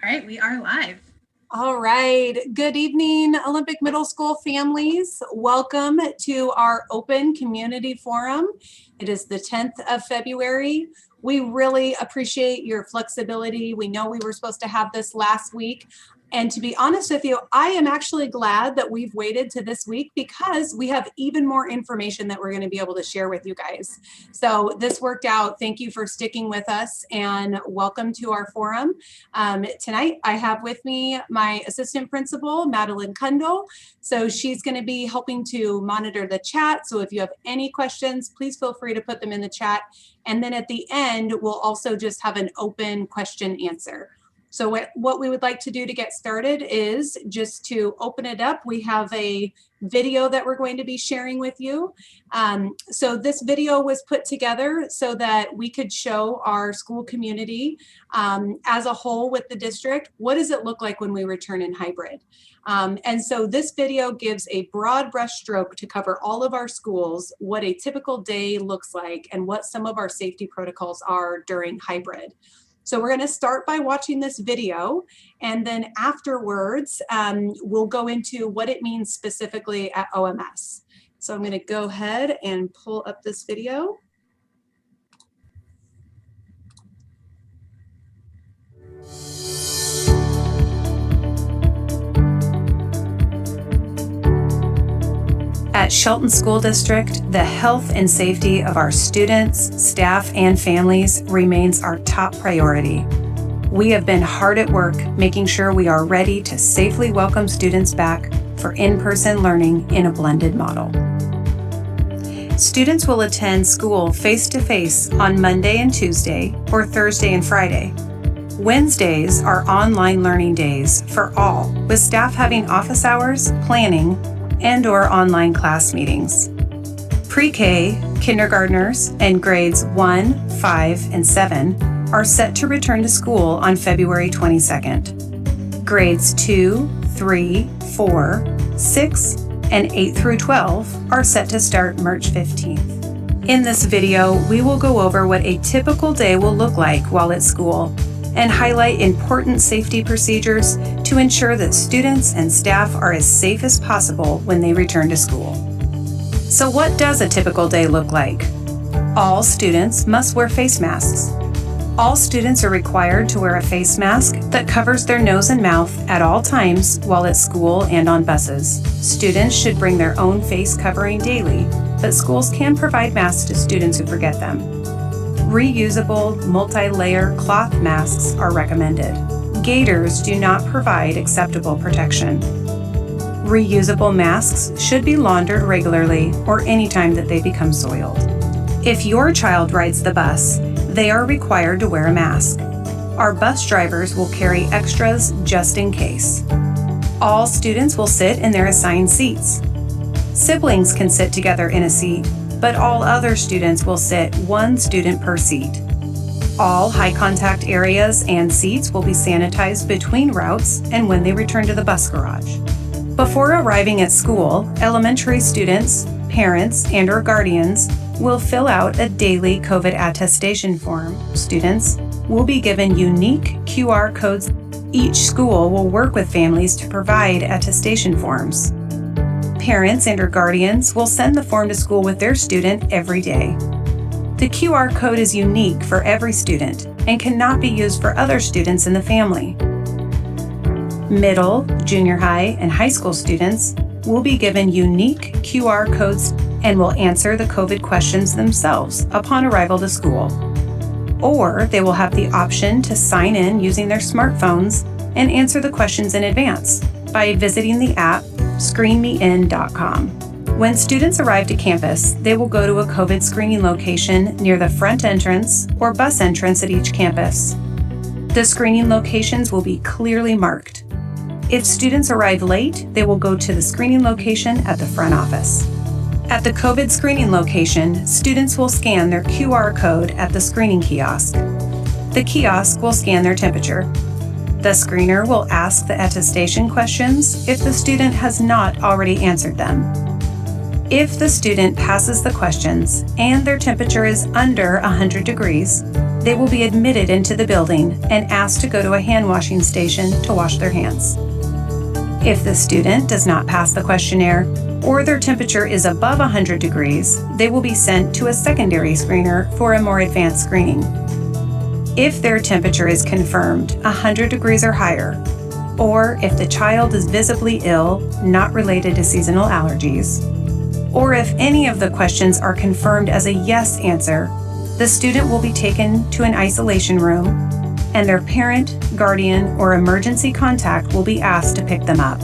All right, we are live. All right. Good evening, Olympic Middle School families. Welcome to our open community forum. It is the 10th of February. We really appreciate your flexibility. We know we were supposed to have this last week. And to be honest with you, I am actually glad that we've waited to this week because we have even more information that we're going to be able to share with you guys. So this worked out. Thank you for sticking with us and welcome to our forum. Tonight, I have with me my assistant principal, Madeline Kundle. So she's going to be helping to monitor the chat. So if you have any questions, please feel free to put them in the chat. And then at the end, we'll also just have an open question answer. So what we would like to do to get started is just to open it up. We have a video that we're going to be sharing with you. So this video was put together so that we could show our school community as a whole with the district, what does it look like when we return in hybrid? And so this video gives a broad brush stroke to cover all of our schools, what a typical day looks like, and what some of our safety protocols are during hybrid. So we're going to start by watching this video, and then afterwards, we'll go into what it means specifically at OMS. So I'm going to go ahead and pull up this video. At Shelton School District, the health and safety of our students, staff, and families remains our top priority. We have been hard at work making sure we are ready to safely welcome students back for in-person learning in a blended model. Students will attend school face-to-face on Monday and Tuesday, or Thursday and Friday. Wednesdays are online learning days for all, with staff having office hours, planning, and/or online class meetings. Pre-K, kindergartners, and grades 1, 5, and 7 are set to return to school on February 22nd. Grades 2, 3, 4, 6, and 8 through 12 are set to start March 15th. In this video, we will go over what a typical day will look like while at school and highlight important safety procedures to ensure that students and staff are as safe as possible when they return to school. So what does a typical day look like? All students must wear face masks. All students are required to wear a face mask that covers their nose and mouth at all times while at school and on buses. Students should bring their own face covering daily, but schools can provide masks to students who forget them. Reusable, multi-layer cloth masks are recommended. Gaiters do not provide acceptable protection. Reusable masks should be laundered regularly or anytime that they become soiled. If your child rides the bus, they are required to wear a mask. Our bus drivers will carry extras just in case. All students will sit in their assigned seats. Siblings can sit together in a seat, but all other students will sit one student per seat. All high contact areas and seats will be sanitized between routes and when they return to the bus garage. Before arriving at school, elementary students, parents, and/or guardians will fill out a daily COVID attestation form. Students will be given unique QR codes. Each school will work with families to provide attestation forms. Parents and/or guardians will send the form to school with their student every day. The QR code is unique for every student and cannot be used for other students in the family. Middle, junior high, and high school students will be given unique QR codes and will answer the COVID questions themselves upon arrival to school. Or they will have the option to sign in using their smartphones and answer the questions in advance by visiting the app screenmein.com. When students arrive to campus, they will go to a COVID screening location near the front entrance or bus entrance at each campus. The screening locations will be clearly marked. If students arrive late, they will go to the screening location at the front office. At the COVID screening location, students will scan their QR code at the screening kiosk. The kiosk will scan their temperature. The screener will ask the attestation questions if the student has not already answered them. If the student passes the questions and their temperature is under 100 degrees, they will be admitted into the building and asked to go to a hand washing station to wash their hands. If the student does not pass the questionnaire or their temperature is above 100 degrees, they will be sent to a secondary screener for a more advanced screening. If their temperature is confirmed 100 degrees or higher, or if the child is visibly ill, not related to seasonal allergies, or if any of the questions are confirmed as a yes answer, the student will be taken to an isolation room, and their parent, guardian, or emergency contact will be asked to pick them up.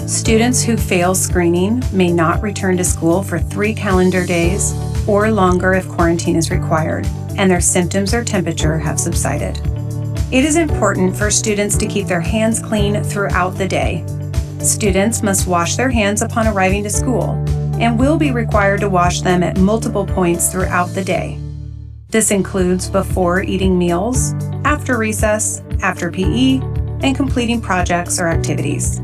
Students who fail screening may not return to school for 3 calendar days or longer if quarantine is required and their symptoms or temperature have subsided. It is important for students to keep their hands clean throughout the day. Students must wash their hands upon arriving to school and will be required to wash them at multiple points throughout the day. This includes before eating meals, after recess, after PE, and completing projects or activities.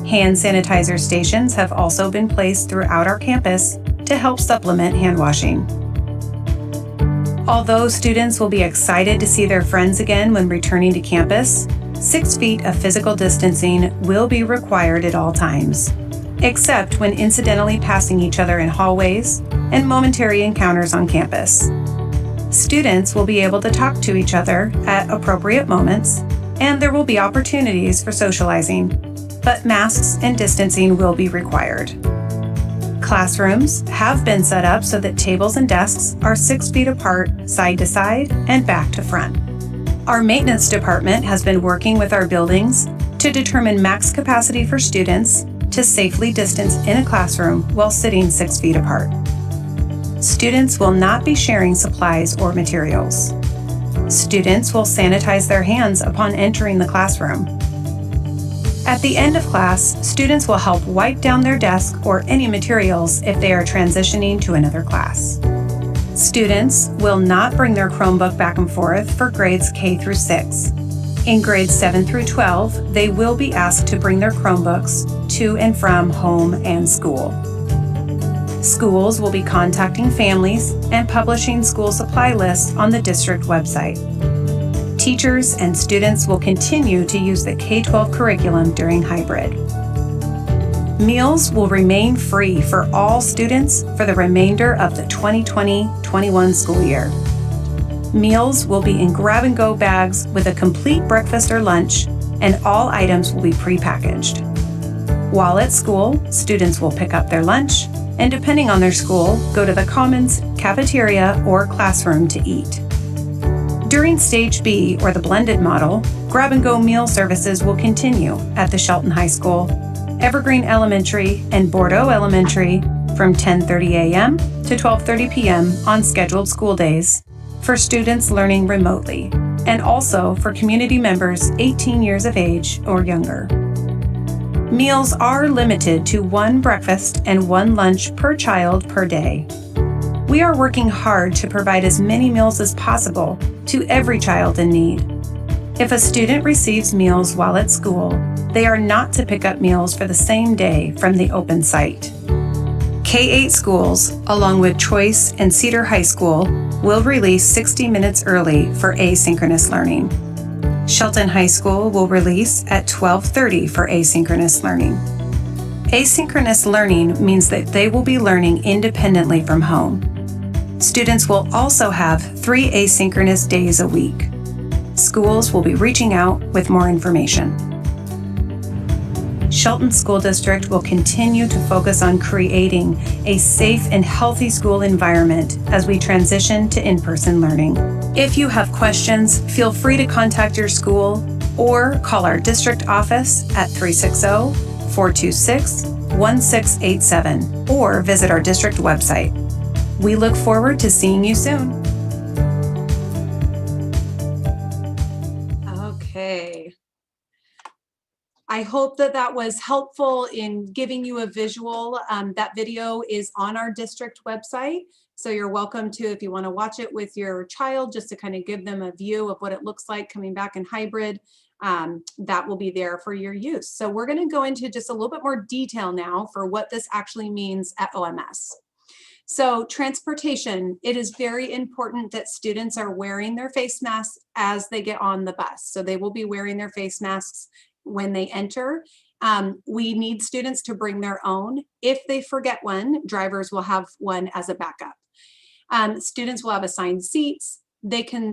Hand sanitizer stations have also been placed throughout our campus to help supplement hand washing. Although students will be excited to see their friends again when returning to campus, 6 feet of physical distancing will be required at all times, except when incidentally passing each other in hallways and momentary encounters on campus. Students will be able to talk to each other at appropriate moments, and there will be opportunities for socializing, but masks and distancing will be required. Classrooms have been set up so that tables and desks are 6 feet apart, side to side, and back to front. Our maintenance department has been working with our buildings to determine max capacity for students to safely distance in a classroom while sitting 6 feet apart. Students will not be sharing supplies or materials. Students will sanitize their hands upon entering the classroom. At the end of class, students will help wipe down their desk or any materials if they are transitioning to another class. Students will not bring their Chromebook back and forth for grades K through 6. In grades 7 through 12, they will be asked to bring their Chromebooks to and from home and school. Schools will be contacting families and publishing school supply lists on the district website. Teachers and students will continue to use the K-12 curriculum during hybrid. Meals will remain free for all students for the remainder of the 2020-21 school year. Meals will be in grab-and-go bags with a complete breakfast or lunch, and all items will be prepackaged. While at school, students will pick up their lunch, and depending on their school, go to the commons, cafeteria, or classroom to eat. During Stage B, or the blended model, grab-and-go meal services will continue at the Shelton High School, Evergreen Elementary, and Bordeaux Elementary from 10:30 a.m. to 12:30 p.m. on scheduled school days for students learning remotely, and also for community members 18 years of age or younger. Meals are limited to 1 breakfast and 1 lunch per child per day. We are working hard to provide as many meals as possible to every child in need. If a student receives meals while at school, they are not to pick up meals for the same day from the open site. K-8 schools, along with Choice and Cedar High School, will release 60 minutes early for asynchronous learning. Shelton High School will release at 12:30 for asynchronous learning. Asynchronous learning means that they will be learning independently from home. Students will also have 3 asynchronous days a week. Schools will be reaching out with more information. Shelton School District will continue to focus on creating a safe and healthy school environment as we transition to in-person learning. If you have questions, feel free to contact your school or call our district office at 360-426-1687 or visit our district website. We look forward to seeing you soon. Okay. I hope that that was helpful in giving you a visual. That video is on our district website, so you're welcome to, if you want to watch it with your child, just to kind of give them a view of what it looks like coming back in hybrid. That will be there for your use. So we're going to go into just a little bit more detail now for what this actually means at OMS. So transportation, it is very important that students are wearing their face masks as they get on the bus. So they will be wearing their face masks when they enter. We need students to bring their own. If they forget one, drivers will have one as a backup. Students will have assigned seats.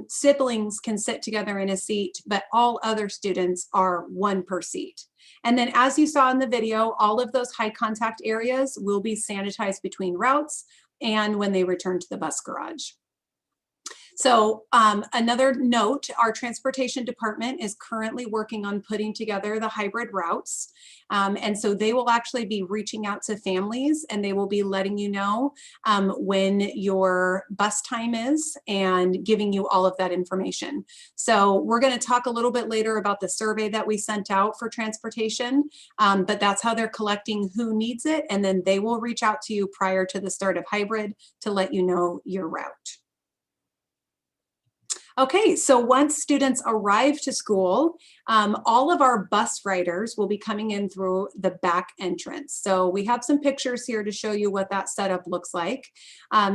Siblings can sit together in a seat, but all other students are one per seat. And then as you saw in the video, all of those high contact areas will be sanitized between routes and when they return to the bus garage. So another note, our transportation department is currently working on putting together the hybrid routes. And so they will actually be reaching out to families and they will be letting you know when your bus time is and giving you all of that information. So we're going to talk a little bit later about the survey that we sent out for transportation, but that's how they're collecting who needs it. And then they will reach out to you prior to the start of hybrid to let you know your route. Okay, so once students arrive to school, all of our bus riders will be coming in through the back entrance. So we have some pictures here to show you what that setup looks like.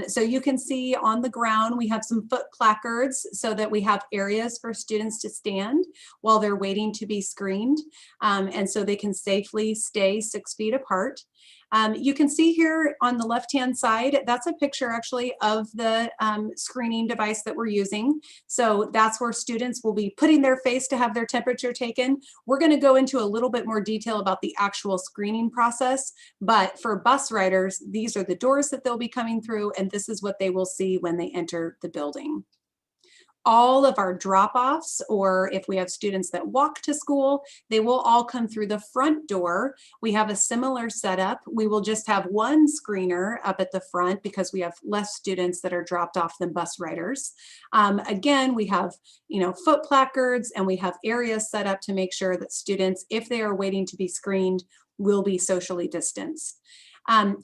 So you can see on the ground, we have some foot placards so that we have areas for students to stand while they're waiting to be screened. And so they can safely stay 6 feet apart. You can see here on the left-hand side, that's a picture actually of the screening device that we're using. So that's where students will be putting their face to have their temperature taken. We're going to go into a little bit more detail about the actual screening process, but for bus riders, these are the doors that they'll be coming through, and this is what they will see when they enter the building. All of our drop-offs, or if we have students that walk to school, they will all come through the front door. We have a similar setup. We will just have one screener up at the front because we have less students that are dropped off than bus riders. Again, we have, foot placards, and we have areas set up to make sure that students, if they are waiting to be screened, will be socially distanced.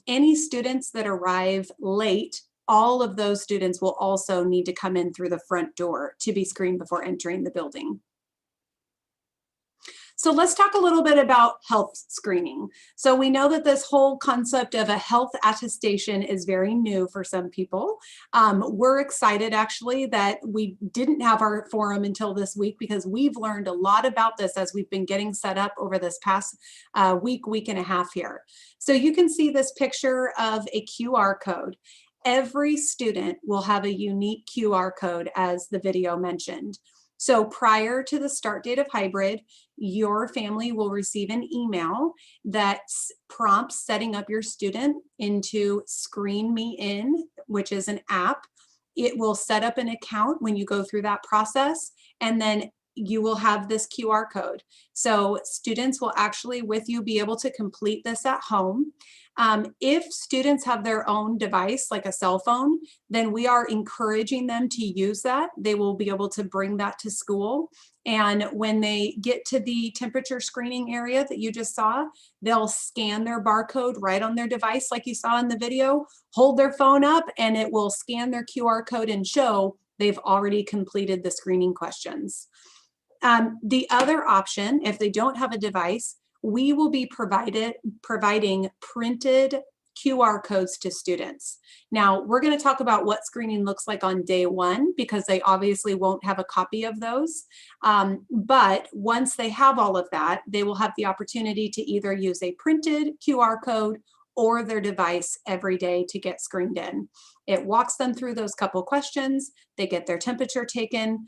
Any students that arrive late, all of those students will also need to come in through the front door to be screened before entering the building. So let's talk a little bit about health screening. So we know that this whole concept of a health attestation is very new for some people. We're excited actually that we didn't have our forum until this week because we've learned a lot about this as we've been getting set up over this past week and a half here. So you can see this picture of a QR code. Every student will have a unique QR code, as the video mentioned. So prior to the start date of hybrid, your family will receive an email that prompts setting up your student into Screen Me In, which is an app. It will set up an account when you go through that process, and then you will have this QR code. So students will actually with you be able to complete this at home. If students have their own device, like a cell phone, then we are encouraging them to use that. They will be able to bring that to school. And when they get to the temperature screening area that you just saw, they'll scan their barcode right on their device, like you saw in the video, hold their phone up, and it will scan their QR code and show they've already completed the screening questions. The other option, if they don't have a device, we will be providing printed QR codes to students. Now, we're going to talk about what screening looks like on day one because they obviously won't have a copy of those. But once they have all of that, they will have the opportunity to either use a printed QR code or their device every day to get screened in. It walks them through those couple questions. They get their temperature taken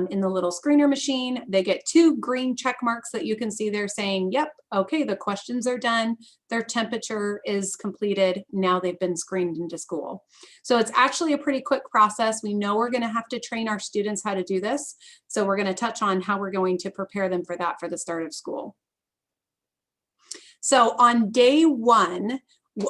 in the little screener machine. They get 2 green check marks that you can see there saying, yep, okay, the questions are done. Their temperature is completed. Now they've been screened into school. So it's actually a pretty quick process. We know we're gonna have to train our students how to do this. So we're gonna touch on how we're going to prepare them for that for the start of school. So on day one,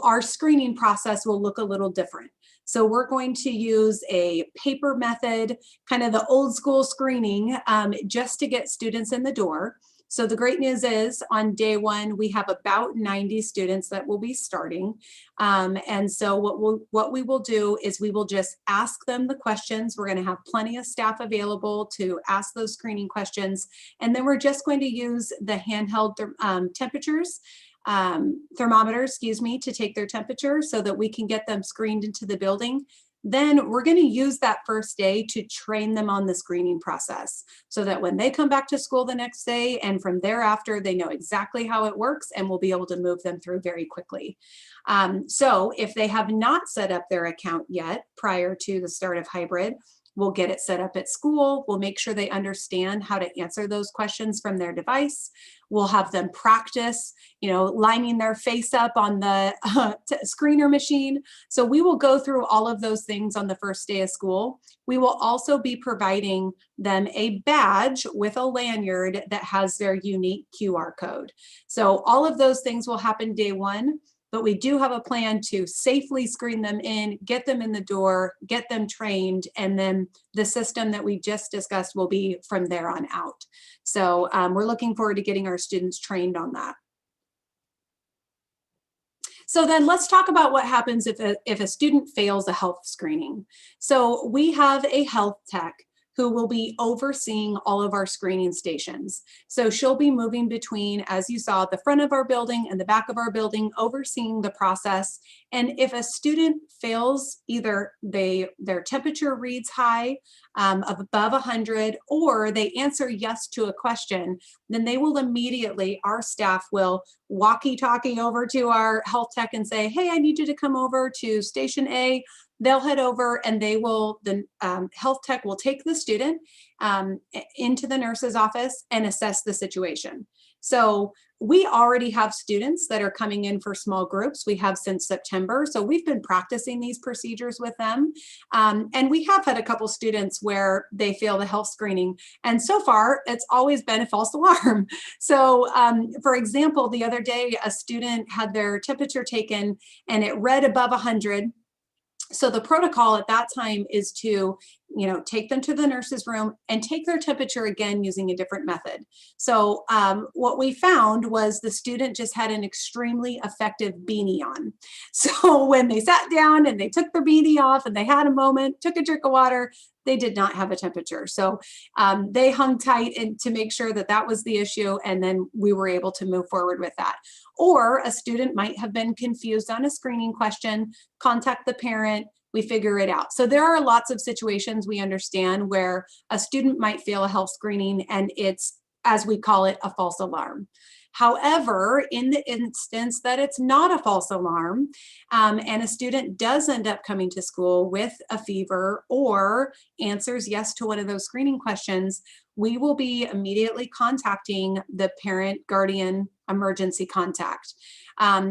our screening process will look a little different. So we're going to use a paper method, kind of the old school screening, just to get students in the door. So the great news is on day one, we have about 90 students that will be starting. And so what we will do is we will just ask them the questions. We're going to have plenty of staff available to ask those screening questions. And then we're just going to use the handheld temperatures. thermometer, excuse me, to take their temperature so that we can get them screened into the building. Then we're going to use that first day to train them on the screening process so that when they come back to school the next day and from thereafter, they know exactly how it works and we'll be able to move them through very quickly. So if they have not set up their account yet prior to the start of hybrid, we'll get it set up at school. We'll make sure they understand how to answer those questions from their device. We'll have them practice, lining their face up on the screener machine. So we will go through all of those things on the first day of school. We will also be providing them a badge with a lanyard that has their unique QR code. So all of those things will happen day one. But we do have a plan to safely screen them in, get them in the door, get them trained, and then the system that we just discussed will be from there on out. So we're looking forward to getting our students trained on that. So then let's talk about what happens if a student fails a health screening. So we have a health tech who will be overseeing all of our screening stations. So she'll be moving between, as you saw, the front of our building and the back of our building, overseeing the process. And if a student fails, either their temperature reads high, of above 100, or they answer yes to a question, then they will immediately, our staff will walkie-talkie over to our health tech and say, hey, I need you to come over to station A. They'll head over and the health tech will take the student into the nurse's office and assess the situation. So we already have students that are coming in for small groups. We have since September. So we've been practicing these procedures with them. And we have had a couple students where they fail the health screening. And so far, it's always been a false alarm. So for example, the other day, a student had their temperature taken and it read above 100. So the protocol at that time is to, take them to the nurse's room and take their temperature again using a different method. So what we found was the student just had an extremely effective beanie on. So when they sat down and they took their beanie off and they had a moment, took a drink of water, they did not have a temperature. So they hung tight to make sure that that was the issue. And then we were able to move forward with that. Or a student might have been confused on a screening question, contact the parent, we figure it out. So there are lots of situations we understand where a student might fail a health screening and it's, as we call it, a false alarm. However, in the instance that it's not a false alarm and a student does end up coming to school with a fever or answers yes to one of those screening questions, we will be immediately contacting the parent guardian emergency contact.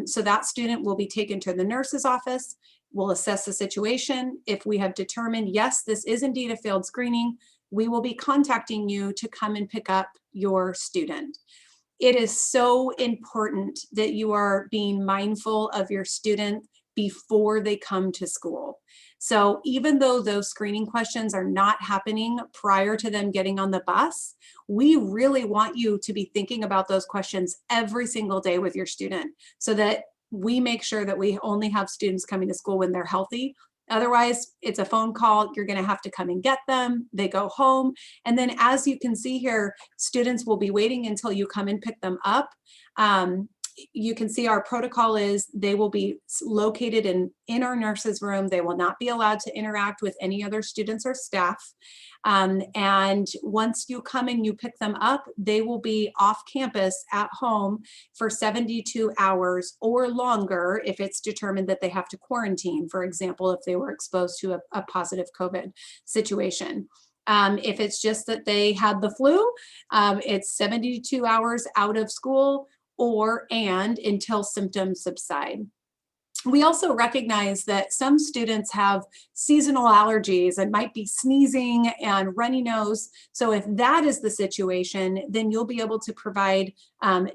So that student will be taken to the nurse's office. We'll assess the situation. If we have determined, yes, this is indeed a failed screening, we will be contacting you to come and pick up your student. It is so important that you are being mindful of your student before they come to school. So even though those screening questions are not happening prior to them getting on the bus, we really want you to be thinking about those questions every single day with your student so that we make sure that we only have students coming to school when they're healthy. Otherwise, it's a phone call. You're going to have to come and get them. They go home. And then as you can see here, students will be waiting until you come and pick them up. You can see our protocol is they will be located in our nurse's room. They will not be allowed to interact with any other students or staff. And once you come and you pick them up, they will be off campus at home for 72 hours or longer if it's determined that they have to quarantine, for example, if they were exposed to a positive COVID situation. If it's just that they had the flu, it's 72 hours out of school and until symptoms subside. We also recognize that some students have seasonal allergies and might be sneezing and runny nose. So if that is the situation, then you'll be able to provide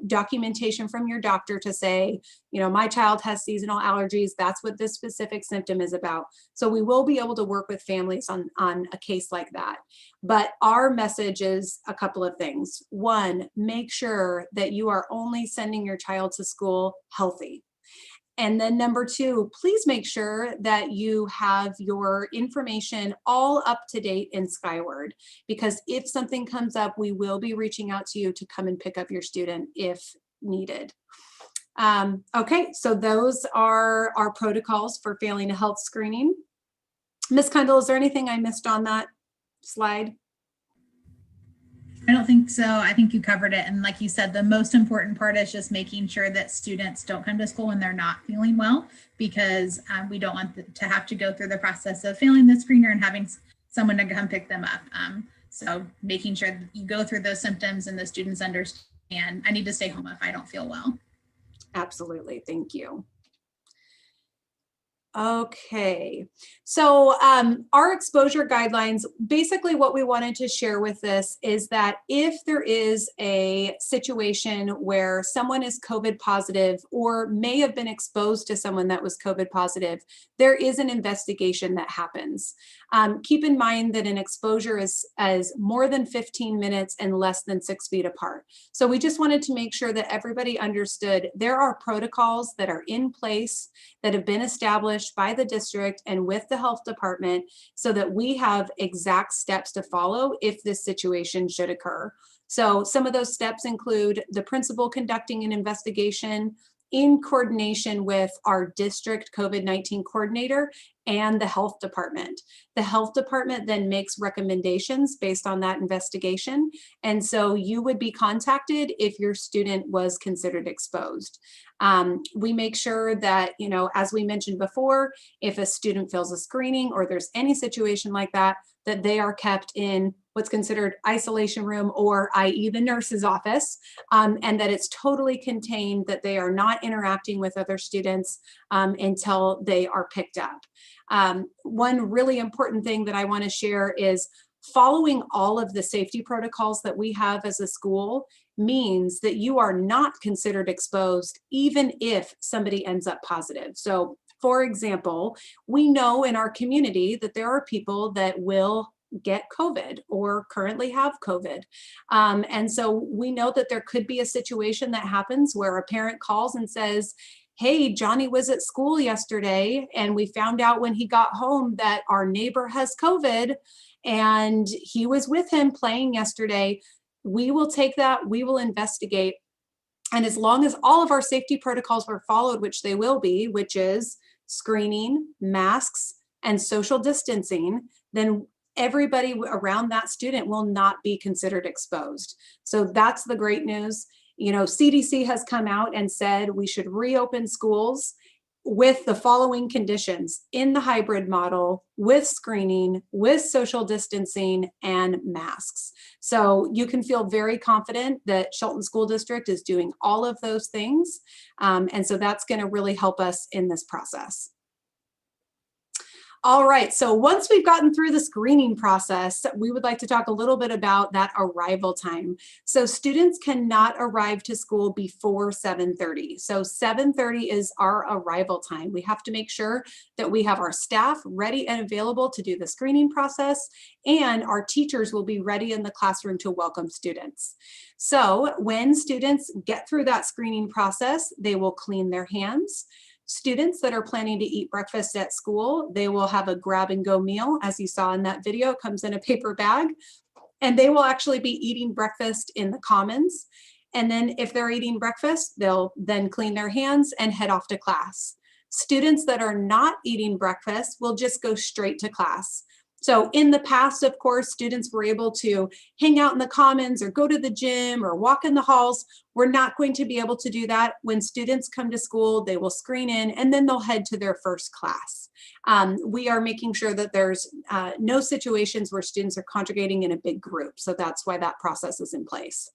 documentation from your doctor to say, my child has seasonal allergies. That's what this specific symptom is about. So we will be able to work with families on a case like that. But our message is a couple of things. One, make sure that you are only sending your child to school healthy. And then number two, please make sure that you have your information all up to date in Skyward, because if something comes up, we will be reaching out to you to come and pick up your student if needed. Okay, so those are our protocols for failing a health screening. Ms. Kendall, is there anything I missed on that slide? I don't think so. I think you covered it. And like you said, the most important part is just making sure that students don't come to school when they're not feeling well, because we don't want to have to go through the process of failing the screener and having someone to come pick them up. So making sure that you go through those symptoms and the students understand, I need to stay home if I don't feel well. Absolutely. Thank you. Okay, so our exposure guidelines, basically what we wanted to share with this is that if there is a situation where someone is COVID positive or may have been exposed to someone that was COVID positive, there is an investigation that happens. Keep in mind that an exposure is more than 15 minutes and less than 6 feet apart. So we just wanted to make sure that everybody understood there are protocols that are in place that have been established by the district and with the health department so that we have exact steps to follow if this situation should occur. So some of those steps include the principal conducting an investigation in coordination with our district COVID-19 coordinator and the health department. The health department then makes recommendations based on that investigation. And so you would be contacted if your student was considered exposed. We make sure that, as we mentioned before, if a student fails a screening or there's any situation like that, that they are kept in what's considered isolation room, or i.e. the nurse's office, and that it's totally contained, that they are not interacting with other students until they are picked up. One really important thing that I want to share is following all of the safety protocols that we have as a school means that you are not considered exposed even if somebody ends up positive. So for example, we know in our community that there are people that will get COVID or currently have COVID. And so we know that there could be a situation that happens where a parent calls and says, hey, Johnny was at school yesterday and we found out when he got home that our neighbor has COVID and he was with him playing yesterday. We will take that, we will investigate. And as long as all of our safety protocols were followed, which they will be, which is screening, masks, and social distancing, then everybody around that student will not be considered exposed. So that's the great news. CDC has come out and said we should reopen schools with the following conditions in the hybrid model, with screening, with social distancing, and masks. So you can feel very confident that Shelton School District is doing all of those things. And so that's going to really help us in this process. All right, so once we've gotten through the screening process, we would like to talk a little bit about that arrival time. So students cannot arrive to school before 7:30. So 7:30 is our arrival time. We have to make sure that we have our staff ready and available to do the screening process, and our teachers will be ready in the classroom to welcome students. So when students get through that screening process, they will clean their hands. Students that are planning to eat breakfast at school, they will have a grab and go meal. As you saw in that video, it comes in a paper bag, and they will actually be eating breakfast in the commons. And then if they're eating breakfast, they'll then clean their hands and head off to class. Students that are not eating breakfast will just go straight to class. So in the past, of course, students were able to hang out in the commons or go to the gym or walk in the halls. We're not going to be able to do that. When students come to school, they will screen in and then they'll head to their first class. We are making sure that there's no situations where students are congregating in a big group. So that's why that process is in place.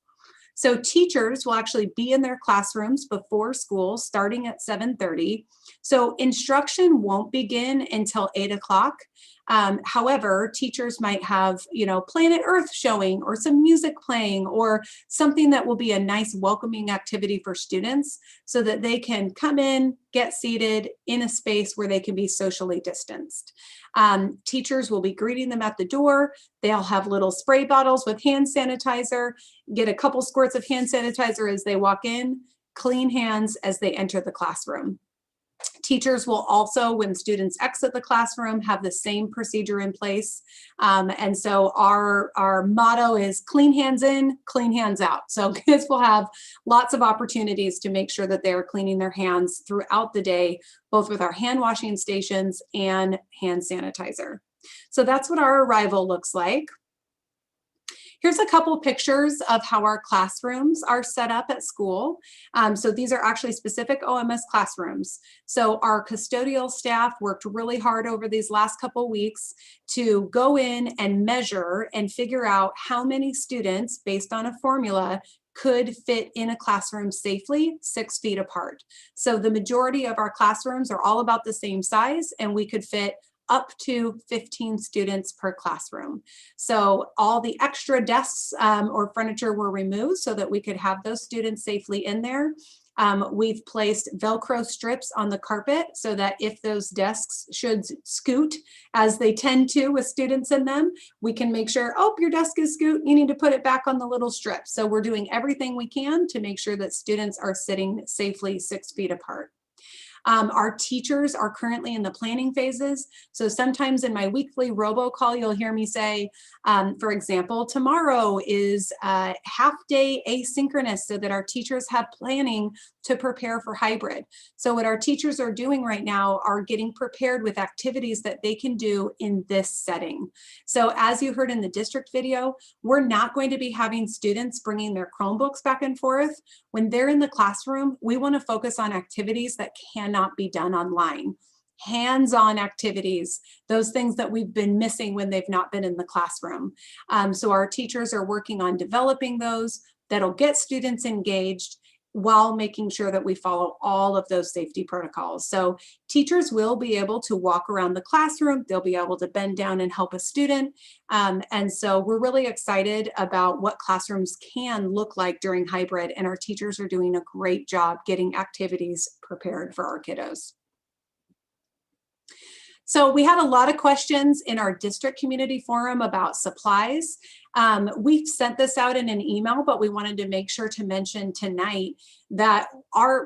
So teachers will actually be in their classrooms before school, starting at 7:30. So instruction won't begin until 8 o'clock. However, teachers might have, Planet Earth showing or some music playing or something that will be a nice welcoming activity for students so that they can come in, get seated in a space where they can be socially distanced. Teachers will be greeting them at the door. They'll have little spray bottles with hand sanitizer, get a couple squirts of hand sanitizer as they walk in, clean hands as they enter the classroom. Teachers will also, when students exit the classroom, have the same procedure in place. And so our motto is clean hands in, clean hands out. So kids will have lots of opportunities to make sure that they are cleaning their hands throughout the day, both with our hand washing stations and hand sanitizer. So that's what our arrival looks like. Here's a couple pictures of how our classrooms are set up at school. So these are actually specific OMS classrooms. So our custodial staff worked really hard over these last couple weeks to go in and measure and figure out how many students, based on a formula, could fit in a classroom safely 6 feet apart. So the majority of our classrooms are all about the same size, and we could fit up to 15 students per classroom. So all the extra desks or furniture were removed so that we could have those students safely in there. We've placed Velcro strips on the carpet so that if those desks should scoot, as they tend to with students in them, we can make sure, oh, your desk is scoot, you need to put it back on the little strip. So we're doing everything we can to make sure that students are sitting safely 6 feet apart. Our teachers are currently in the planning phases. So sometimes in my weekly robocall, you'll hear me say, for example, tomorrow is half day asynchronous so that our teachers have planning to prepare for hybrid. So what our teachers are doing right now are getting prepared with activities that they can do in this setting. So as you heard in the district video, we're not going to be having students bringing their Chromebooks back and forth. When they're in the classroom, we want to focus on activities that cannot be done online. Hands-on activities, those things that we've been missing when they've not been in the classroom. So our teachers are working on developing those that'll get students engaged while making sure that we follow all of those safety protocols. So teachers will be able to walk around the classroom, they'll be able to bend down and help a student. And so we're really excited about what classrooms can look like during hybrid, and our teachers are doing a great job getting activities prepared for our kiddos. So we had a lot of questions in our district community forum about supplies. We've sent this out in an email, but we wanted to make sure to mention tonight that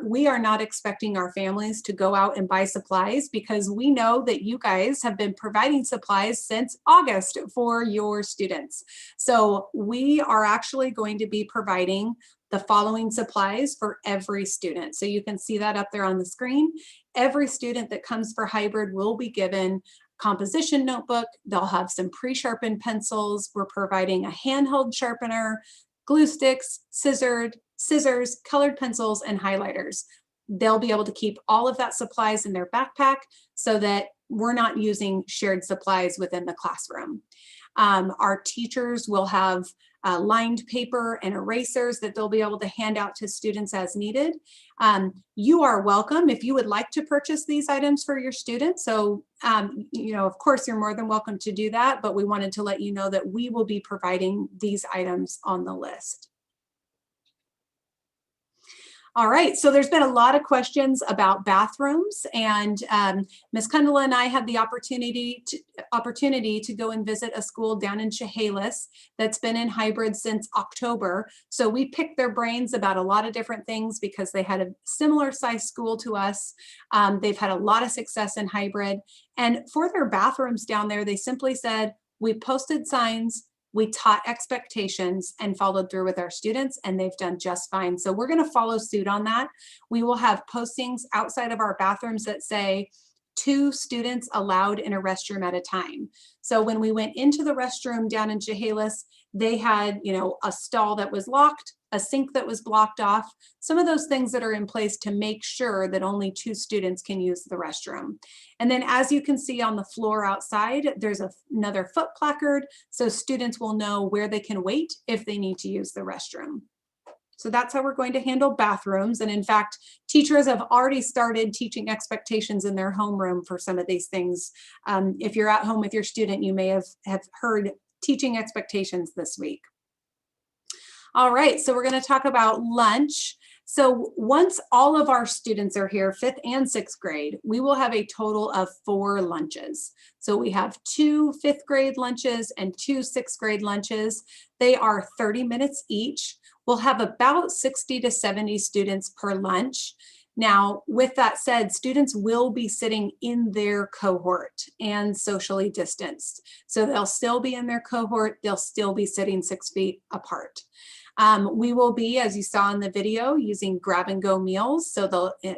we are not expecting our families to go out and buy supplies, because we know that you guys have been providing supplies since August for your students. So we are actually going to be providing the following supplies for every student. So you can see that up there on the screen. Every student that comes for hybrid will be given composition notebook. They'll have some pre-sharpened pencils. We're providing a handheld sharpener, glue sticks, scissors, colored pencils, and highlighters. They'll be able to keep all of that supplies in their backpack so that we're not using shared supplies within the classroom. Our teachers will have lined paper and erasers that they'll be able to hand out to students as needed. You are welcome if you would like to purchase these items for your students. So, of course, you're more than welcome to do that, but we wanted to let you know that we will be providing these items on the list. All right, so there's been a lot of questions about bathrooms, and Ms. Kundala and I had the opportunity to go and visit a school down in Chehalis that's been in hybrid since October. So we picked their brains about a lot of different things because they had a similar size school to us. They've had a lot of success in hybrid, and for their bathrooms down there, they simply said, we posted signs, we taught expectations and followed through with our students, and they've done just fine. So we're going to follow suit on that. We will have postings outside of our bathrooms that say 2 students allowed in a restroom at a time. So when we went into the restroom down in Chehalis, they had, a stall that was locked, a sink that was blocked off, some of those things that are in place to make sure that only 2 students can use the restroom. And then as you can see on the floor outside, there's another foot placard, so students will know where they can wait if they need to use the restroom. So that's how we're going to handle bathrooms. And in fact, teachers have already started teaching expectations in their homeroom for some of these things. If you're at home with your student, you may have heard teaching expectations this week. All right, so we're going to talk about lunch. So once all of our students are here, 5th and 6th grade, we will have a total of 4 lunches. So we have 2 5th grade lunches and 2 6th grade lunches. They are 30 minutes each. We'll have about 60 to 70 students per lunch. Now, with that said, students will be sitting in their cohort and socially distanced. So they'll still be in their cohort, they'll still be sitting 6 feet apart. We will be, as you saw in the video, using grab and go meals. So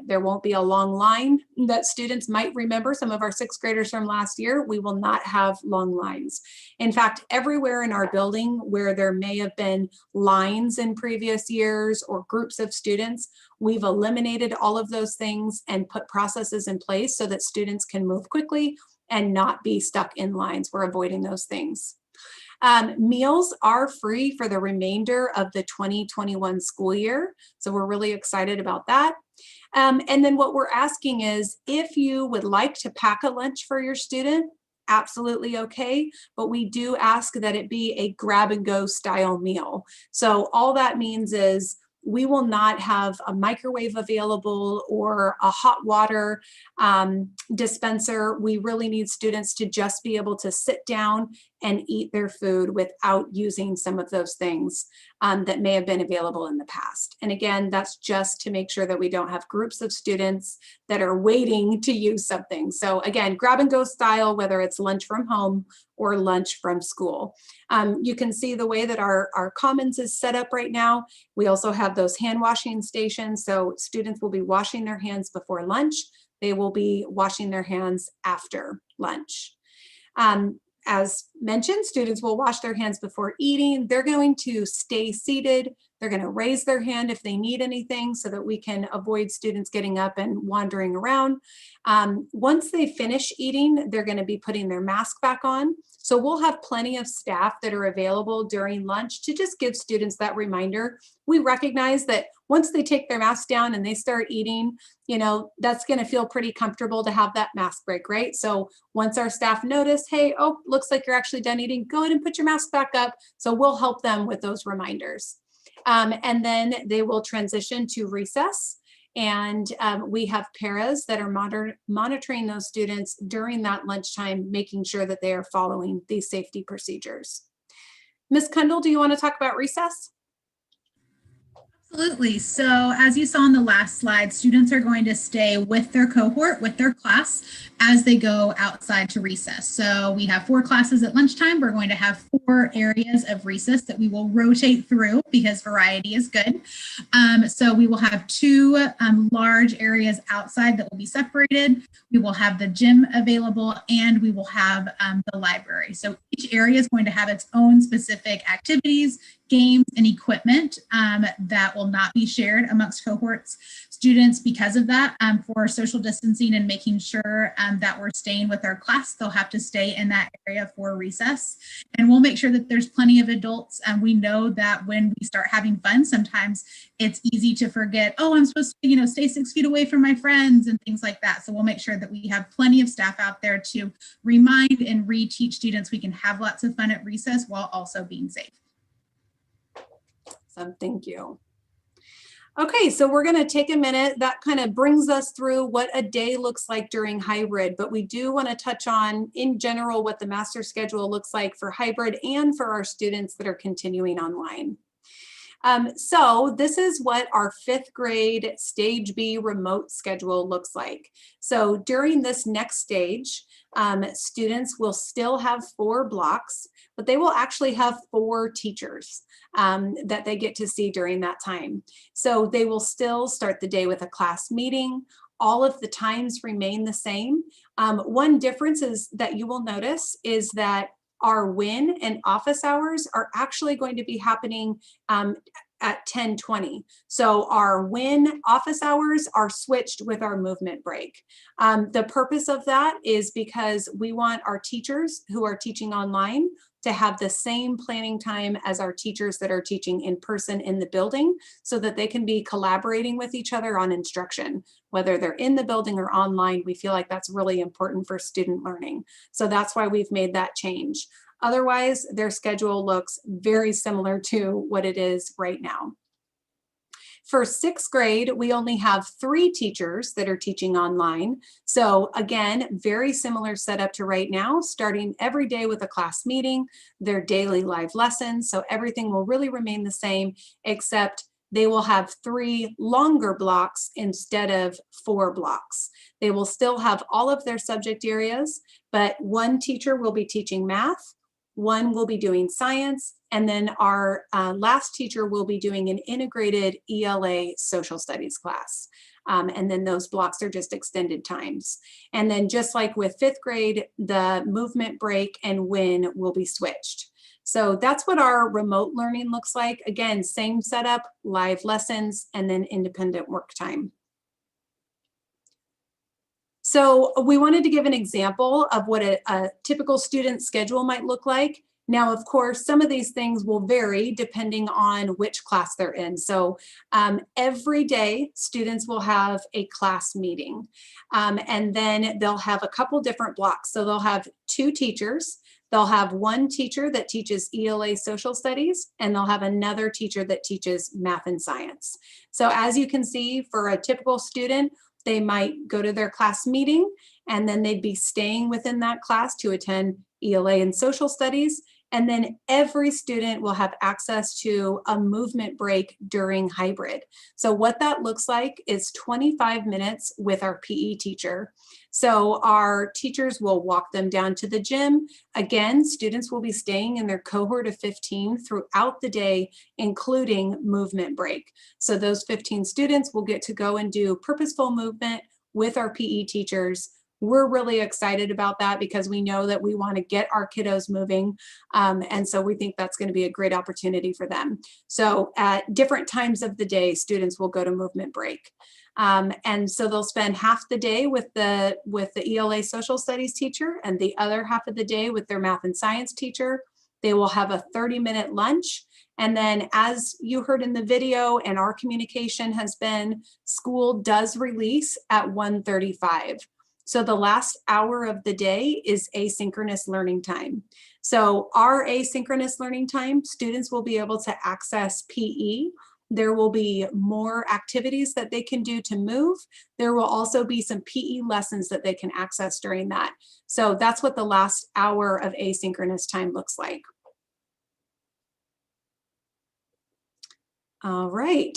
there won't be a long line that students might remember. Some of our 6th graders from last year, we will not have long lines. In fact, everywhere in our building where there may have been lines in previous years or groups of students, we've eliminated all of those things and put processes in place so that students can move quickly and not be stuck in lines. We're avoiding those things. Meals are free for the remainder of the 2021 school year. So we're really excited about that. And then what we're asking is if you would like to pack a lunch for your student, absolutely okay. But we do ask that it be a grab and go style meal. So all that means is we will not have a microwave available or a hot water dispenser. We really need students to just be able to sit down and eat their food without using some of those things that may have been available in the past. And again, that's just to make sure that we don't have groups of students that are waiting to use something. So again, grab and go style, whether it's lunch from home or lunch from school. You can see the way that our commons is set up right now. We also have those hand washing stations. So students will be washing their hands before lunch. They will be washing their hands after lunch. As mentioned, students will wash their hands before eating. They're going to stay seated. They're going to raise their hand if they need anything so that we can avoid students getting up and wandering around. Once they finish eating, they're going to be putting their mask back on. So we'll have plenty of staff that are available during lunch to just give students that reminder. We recognize that once they take their mask down and they start eating, you know, that's going to feel pretty comfortable to have that mask break, right? So once our staff notice, hey, oh, looks like you're actually done eating, go ahead and put your mask back up. So we'll help them with those reminders. And then they will transition to recess. And we have paras that are monitoring those students during that lunchtime, making sure that they are following these safety procedures. Ms. Kundal, do you want to talk about recess? Absolutely. So as you saw on the last slide, students are going to stay with their cohort, with their class, as they go outside to recess. So we have 4 classes at lunchtime. We're going to have 4 areas of recess that we will rotate through because variety is good. So we will have 2 large areas outside that will be separated. We will have the gym available and we will have the library. So each area is going to have its own specific activities, games, and equipment that will not be shared amongst cohorts students because of that. For social distancing and making sure that we're staying with our class, they'll have to stay in that area for recess. And we'll make sure that there's plenty of adults. We know that when we start having fun, sometimes it's easy to forget, oh, I'm supposed to, you know, stay 6 feet away from my friends and things like that. So we'll make sure that we have plenty of staff out there to remind and reteach students we can have lots of fun at recess while also being safe. Awesome, thank you. Okay, so we're going to take a minute. That kind of brings us through what a day looks like during hybrid, but we do want to touch on, in general, what the master schedule looks like for hybrid and for our students that are continuing online. So this is what our 5th grade stage B remote schedule looks like. So during this next stage, students will still have 4 blocks, but they will actually have 4 teachers that they get to see during that time. So they will still start the day with a class meeting. All of the times remain the same. One difference is that you will notice is that our WIN and office hours are actually going to be happening at 10:20. So our WIN office hours are switched with our movement break. The purpose of that is because we want our teachers who are teaching online to have the same planning time as our teachers that are teaching in person in the building so that they can be collaborating with each other on instruction. Whether they're in the building or online, we feel like that's really important for student learning. So that's why we've made that change. Otherwise, their schedule looks very similar to what it is right now. For 6th grade, we only have 3 teachers that are teaching online. So again, very similar setup to right now, starting every day with a class meeting, their daily live lessons. So everything will really remain the same, except they will have 3 longer blocks instead of 4 blocks. They will still have all of their subject areas, but one teacher will be teaching math, one will be doing science, and then our last teacher will be doing an integrated ELA social studies class. And then those blocks are just extended times. And then just like with 5th grade, the movement break and win will be switched. So that's what our remote learning looks like. Again, same setup, live lessons, and then independent work time. So we wanted to give an example of what a typical student schedule might look like. Now, of course, some of these things will vary depending on which class they're in. So every day, students will have a class meeting, and then they'll have a couple different blocks. So they'll have 2 teachers. They'll have one teacher that teaches ELA social studies, and they'll have another teacher that teaches math and science. So as you can see, for a typical student, they might go to their class meeting, and then they'd be staying within that class to attend ELA and social studies. And then every student will have access to a movement break during hybrid. So what that looks like is 25 minutes with our PE teacher. So our teachers will walk them down to the gym. Again, students will be staying in their cohort of 15 throughout the day, including movement break. So those 15 students will get to go and do purposeful movement with our PE teachers. We're really excited about that because we know that we want to get our kiddos moving. And so we think that's going to be a great opportunity for them. So at different times of the day, students will go to movement break. And so they'll spend half the day with the ELA social studies teacher and the other half of the day with their math and science teacher. They will have a 30-minute lunch. And then as you heard in the video and our communication has been, school does release at 1:35. So the last hour of the day is asynchronous learning time. So our asynchronous learning time, students will be able to access PE. There will be more activities that they can do to move. There will also be some PE lessons that they can access during that. So that's what the last hour of asynchronous time looks like. All right.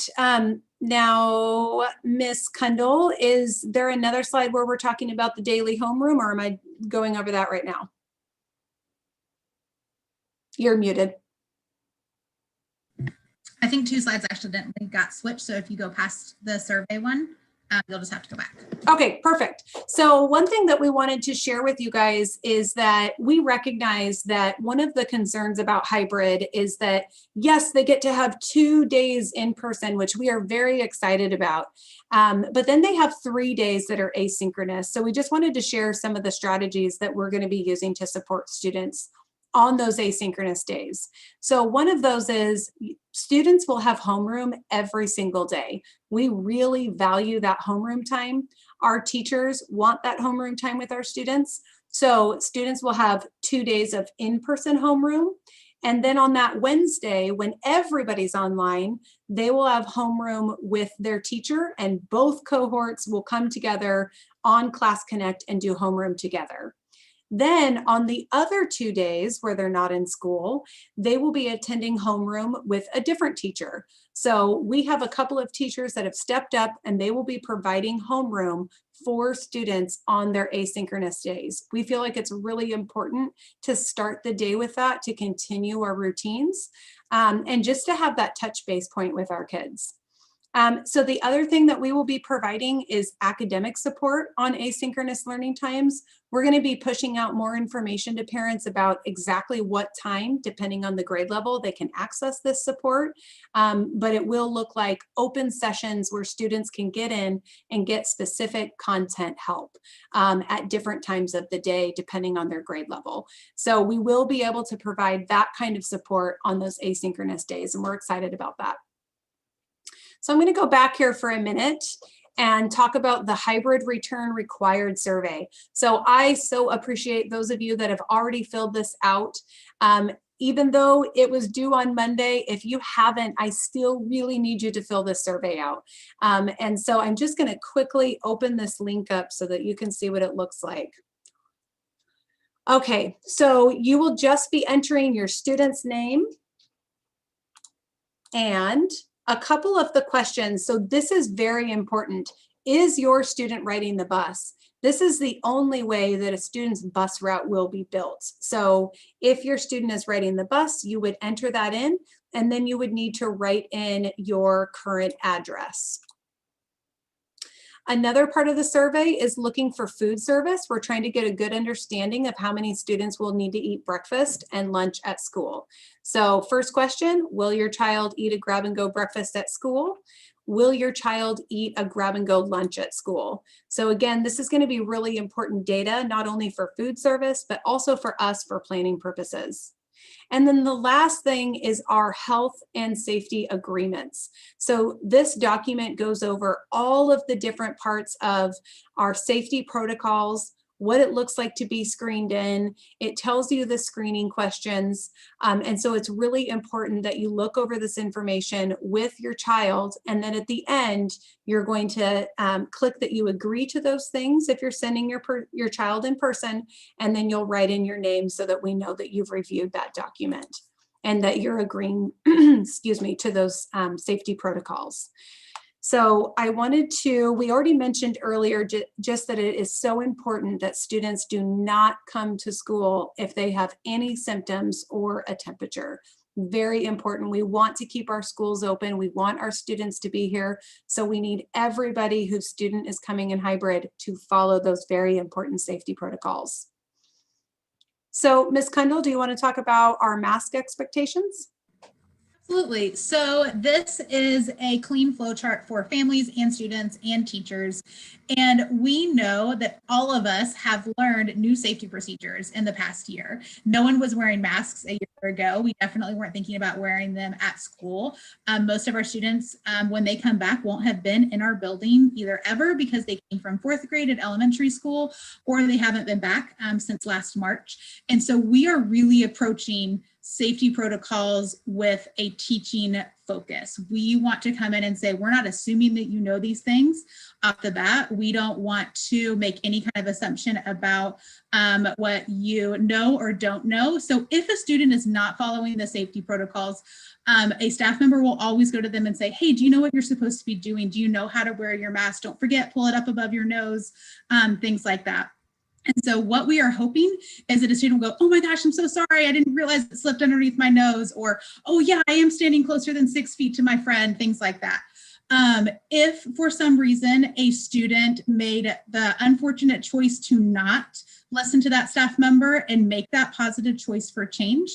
Now, Miss Kundal, is there another slide where we're talking about the daily homeroom, or am I going over that right now? You're muted. I think 2 slides accidentally got switched. So if you go past the survey one, you'll just have to go back. Okay, perfect. So one thing that we wanted to share with you guys is that we recognize that one of the concerns about hybrid is that, yes, they get to have 2 days in person, which we are very excited about. But then they have 3 days that are asynchronous. So we just wanted to share some of the strategies that we're going to be using to support students on those asynchronous days. So one of those is students will have homeroom every single day. We really value that homeroom time. Our teachers want that homeroom time with our students. So students will have 2 days of in-person homeroom. And then on that Wednesday, when everybody's online, they will have homeroom with their teacher, and both cohorts will come together on Class Connect and do homeroom together. Then on the other 2 days where they're not in school, they will be attending homeroom with a different teacher. So we have a couple of teachers that have stepped up, and they will be providing homeroom for students on their asynchronous days. We feel like it's really important to start the day with that, to continue our routines, and just to have that touch base point with our kids. So the other thing that we will be providing is academic support on asynchronous learning times. We're going to be pushing out more information to parents about exactly what time, depending on the grade level, they can access this support. But it will look like open sessions where students can get in and get specific content help at different times of the day, depending on their grade level. So we will be able to provide that kind of support on those asynchronous days, and we're excited about that. So I'm going to go back here for a minute and talk about the hybrid return required survey. So I so appreciate those of you that have already filled this out. Even though it was due on Monday, if you haven't, I still really need you to fill this survey out. And so I'm just going to quickly open this link up so that you can see what it looks like. Okay, so you will just be entering your student's name and A couple of the questions. So this is very important. Is your student riding the bus? This is the only way that a student's bus route will be built. So if your student is riding the bus, you would enter that in, and then you would need to write in your current address. Another part of the survey is looking for food service. We're trying to get a good understanding of how many students will need to eat breakfast and lunch at school. So first question, will your child eat a grab and go breakfast at school? Will your child eat a grab and go lunch at school? So again, this is going to be really important data, not only for food service, but also for us for planning purposes. And then the last thing is our health and safety agreements. So this document goes over all of the different parts of our safety protocols, what it looks like to be screened in. It tells you the screening questions. And so it's really important that you look over this information with your child. And then at the end, you're going to click that you agree to those things if you're sending your child in person, and then you'll write in your name so that we know that you've reviewed that document and that you're agreeing, excuse me, to those safety protocols. So I wanted to, we already mentioned earlier just that it is so important that students do not come to school if they have any symptoms or a temperature. Very important. We want to keep our schools open. We want our students to be here. So we need everybody whose student is coming in hybrid to follow those very important safety protocols. So Ms. Kundal, do you want to talk about our mask expectations? Absolutely. So this is a clean flow chart for families and students and teachers. And we know that all of us have learned new safety procedures in the past year. No one was wearing masks a year ago. We definitely weren't thinking about wearing them at school. Most of our students, when they come back, won't have been in our building either ever because they came from 4th grade at elementary school, or they haven't been back since last March. And so we are really approaching safety protocols with a teaching focus. We want to come in and say, we're not assuming that you know these things off the bat. We don't want to make any kind of assumption about what you know or don't know. So if a student is not following the safety protocols, a staff member will always go to them and say, hey, do you know what you're supposed to be doing? Do you know how to wear your mask? Don't forget, pull it up above your nose, things like that. And so what we are hoping is that a student will go, oh my gosh, I'm so sorry. I didn't realize it slipped underneath my nose. Or, oh yeah, I am standing closer than 6 feet to my friend, things like that. If for some reason a student made the unfortunate choice to not listen to that staff member and make that positive choice for change,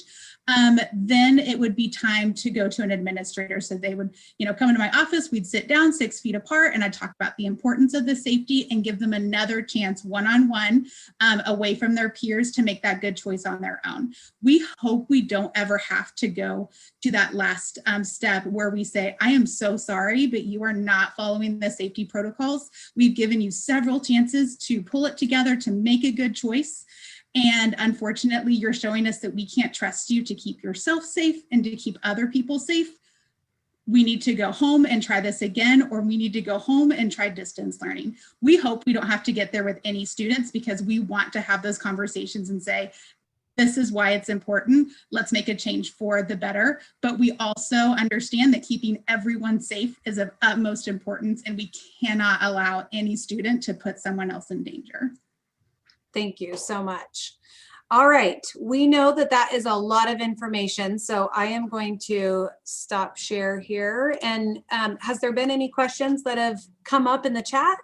then it would be time to go to an administrator. So they would, come into my office, we'd sit down 6 feet apart, and I'd talk about the importance of the safety and give them another chance one-on-one away from their peers to make that good choice on their own. We hope we don't ever have to go to that last step where we say, I am so sorry, but you are not following the safety protocols. We've given you several chances to pull it together to make a good choice. And unfortunately, you're showing us that we can't trust you to keep yourself safe and to keep other people safe. We need to go home and try this again, or we need to go home and try distance learning. We hope we don't have to get there with any students because we want to have those conversations and say, this is why it's important. Let's make a change for the better. But we also understand that keeping everyone safe is of utmost importance, and we cannot allow any student to put someone else in danger. Thank you so much. All right, we know that that is a lot of information, so I am going to stop share here. And has there been any questions that have come up in the chat?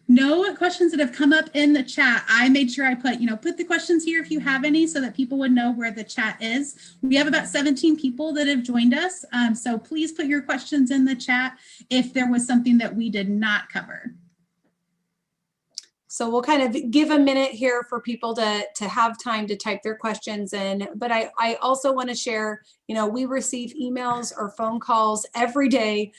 No questions that have come up in the chat. I made sure I put the questions here if you have any so that people would know where the chat is. We have about 17 people that have joined us, so please put your questions in the chat if there was something that we did not cover. So we'll kind of give a minute here for people to have time to type their questions in. But I also want to share, we receive emails or phone calls every day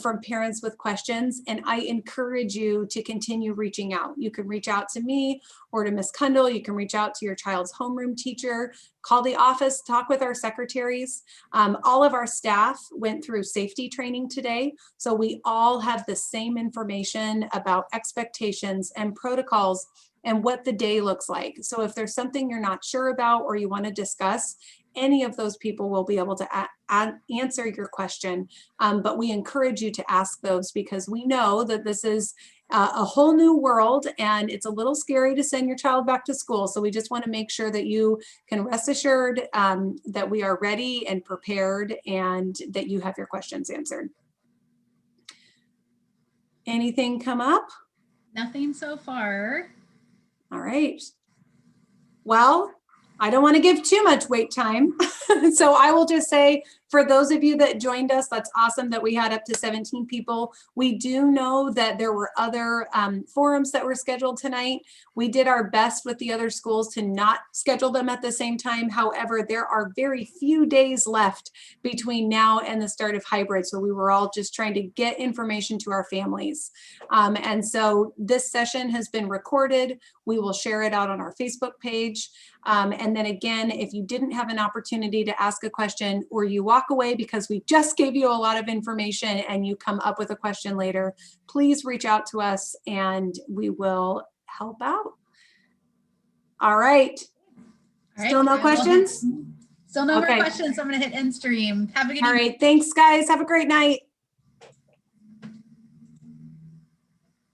from parents with questions, and I encourage you to continue reaching out. You can reach out to me or to Ms. Kundal. You can reach out to your child's homeroom teacher, call the office, talk with our secretaries. All of our staff went through safety training today, so we all have the same information about expectations and protocols and what the day looks like. So if there's something you're not sure about or you want to discuss, any of those people will be able to answer your question. But we encourage you to ask those because we know that this is a whole new world and it's a little scary to send your child back to school. So we just want to make sure that you can rest assured that we are ready and prepared and that you have your questions answered. Anything come up? Nothing so far. All right. Well, I don't want to give too much wait time. So I will just say, for those of you that joined us, that's awesome that we had up to 17 people. We do know that there were other forums that were scheduled tonight. We did our best with the other schools to not schedule them at the same time. However, there are very few days left between now and the start of hybrid. So we were all just trying to get information to our families. And so this session has been recorded. We will share it out on our Facebook page. And then again, if you didn't have an opportunity to ask a question or you walk away because we just gave you a lot of information and you come up with a question later, please reach out to us and we will help out. All right. Still no questions? Still no Okay. more questions. So I'm going to hit end stream. Have a good All evening. right. Thanks, guys. Have a great night.